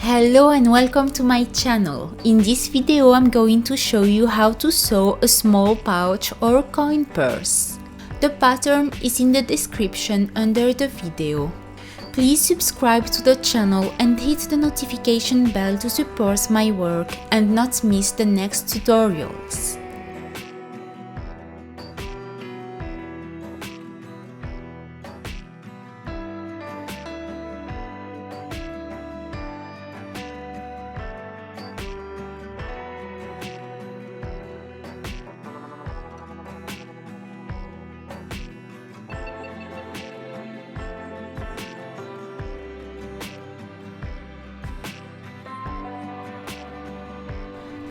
Hello and welcome to my channel. In this video I'm going to show you how to sew a small pouch or coin purse. The pattern is in the description under the video. Please subscribe to the channel and hit the notification bell to support my work and not miss the next tutorials.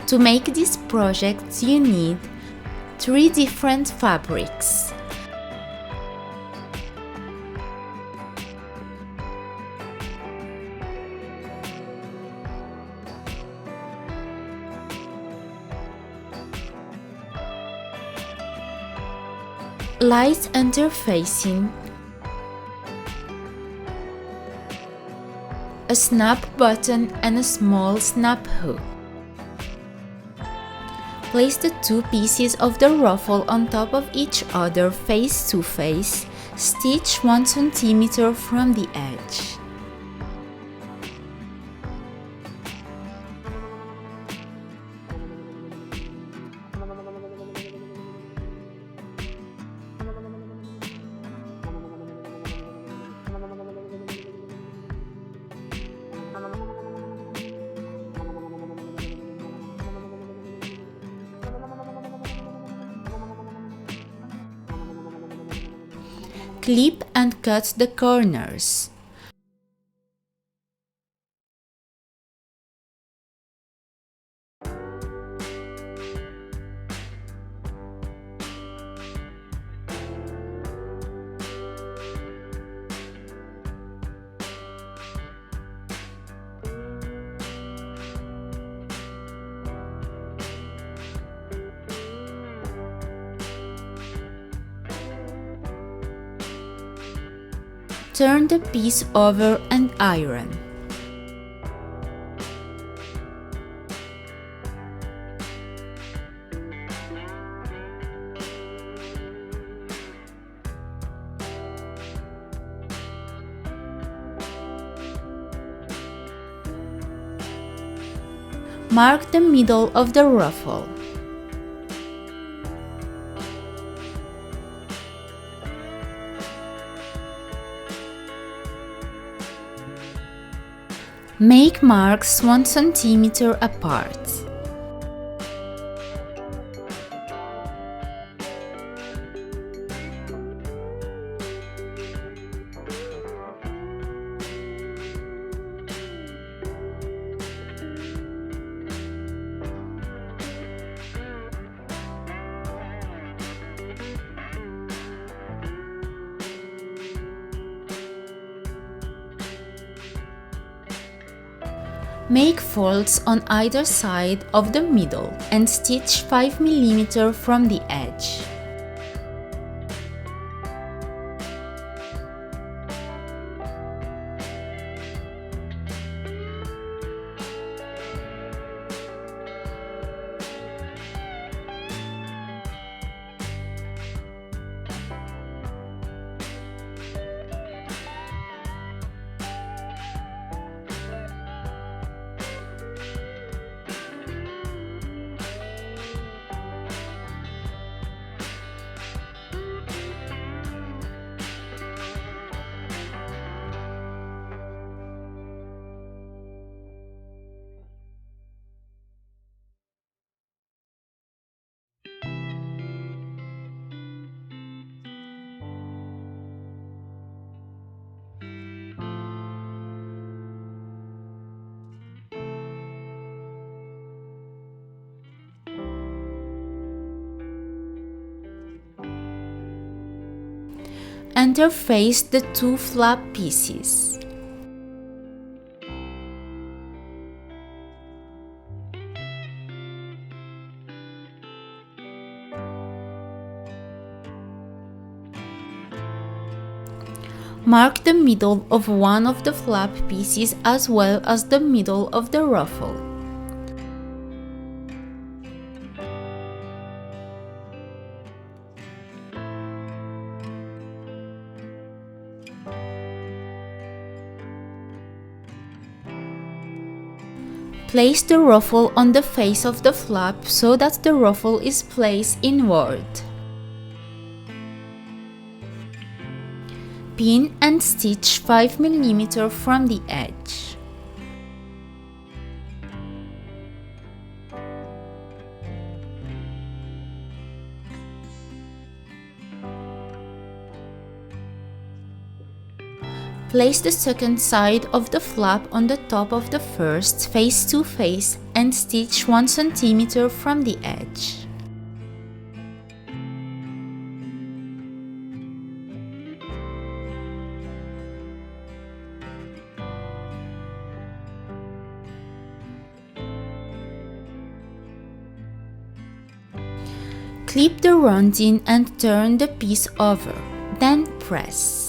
To make this project you need 3 different fabrics. Light interfacing, a snap button and a small snap hook. Place the 2 pieces of the ruffle on top of each other face to face, stitch 1 cm from the edge. Clip and cut the corners. Turn the piece over and iron. Mark the middle of the ruffle. Make marks 1 cm apart. Make folds on either side of the middle and stitch 5 mm from the edge. Interface the 2 flap pieces. Mark the middle of one of the flap pieces as well as the middle of the ruffle. Place the ruffle on the face of the flap so that the ruffle is placed inward. Pin and stitch 5 mm from the edge. Place the second side of the flap on the top of the first face to face and stitch 1 cm from the edge. Clip the rounding and turn the piece over, then press.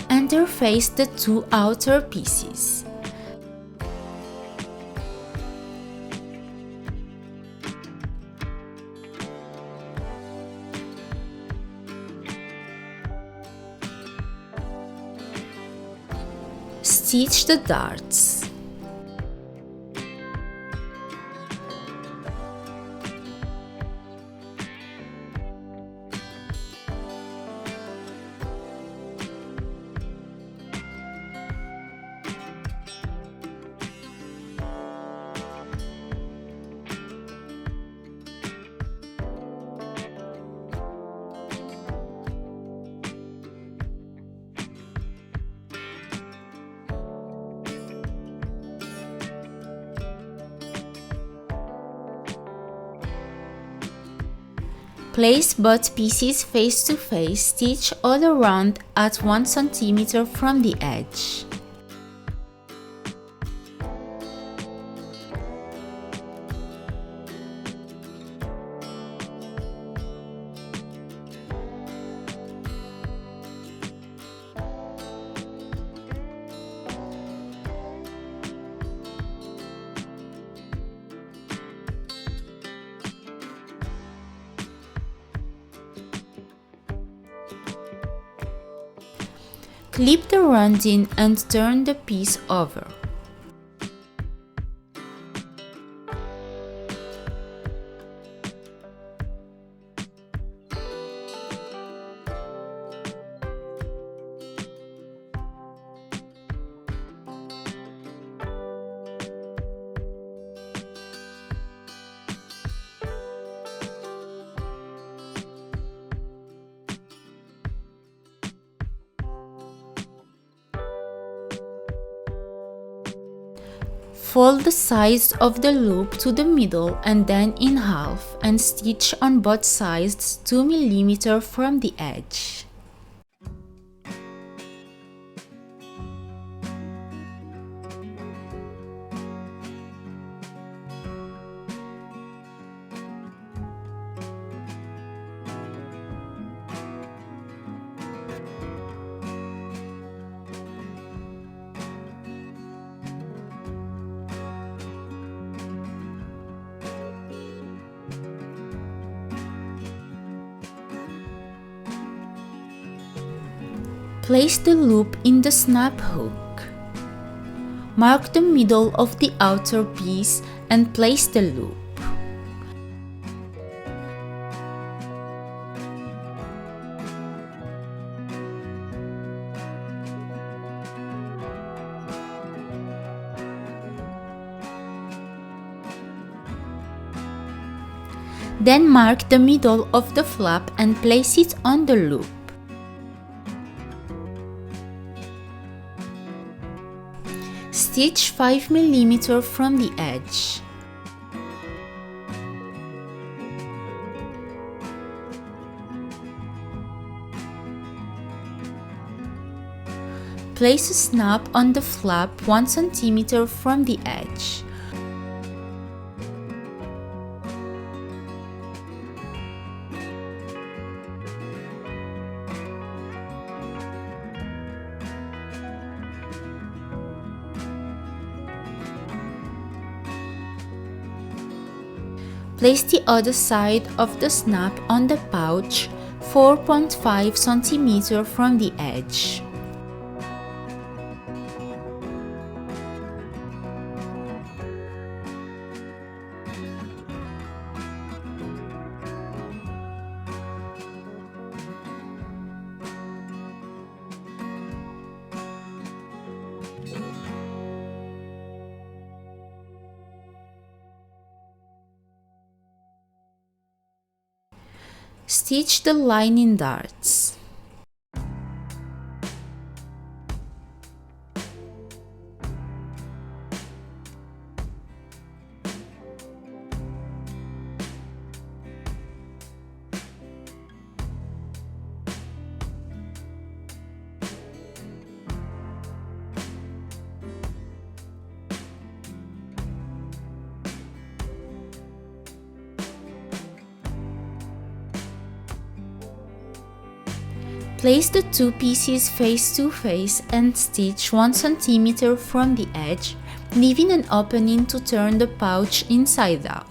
Interface the two outer pieces. Stitch the darts. Place both pieces face to face, stitch all around at 1 cm from the edge. Clip the rounding and turn the piece over. Fold the sides of the loop to the middle and then in half and stitch on both sides 2 mm from the edge. Place the loop in the snap hook. Mark the middle of the outer piece and place the loop. Then mark the middle of the flap and place it on the loop. Stitch 5 mm from the edge. Place a snap on the flap 1 cm from the edge. Place the other side of the snap on the pouch 4.5 cm from the edge. Stitch the lining darts. Place the two pieces face to face and stitch 1 cm from the edge, leaving an opening to turn the pouch inside out.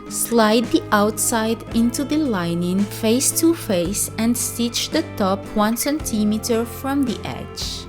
Slide the outside into the lining face to face and stitch the top 1 cm from the edge.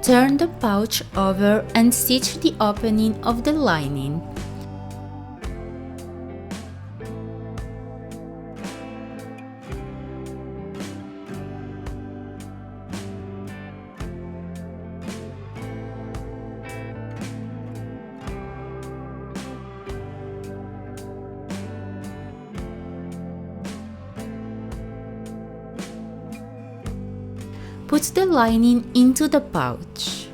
Turn the pouch over and stitch the opening of the lining. Put the lining into the pouch.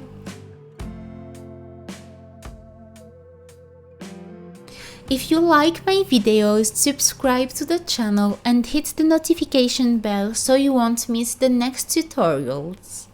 If you like my videos, subscribe to the channel and hit the notification bell so you won't miss the next tutorials.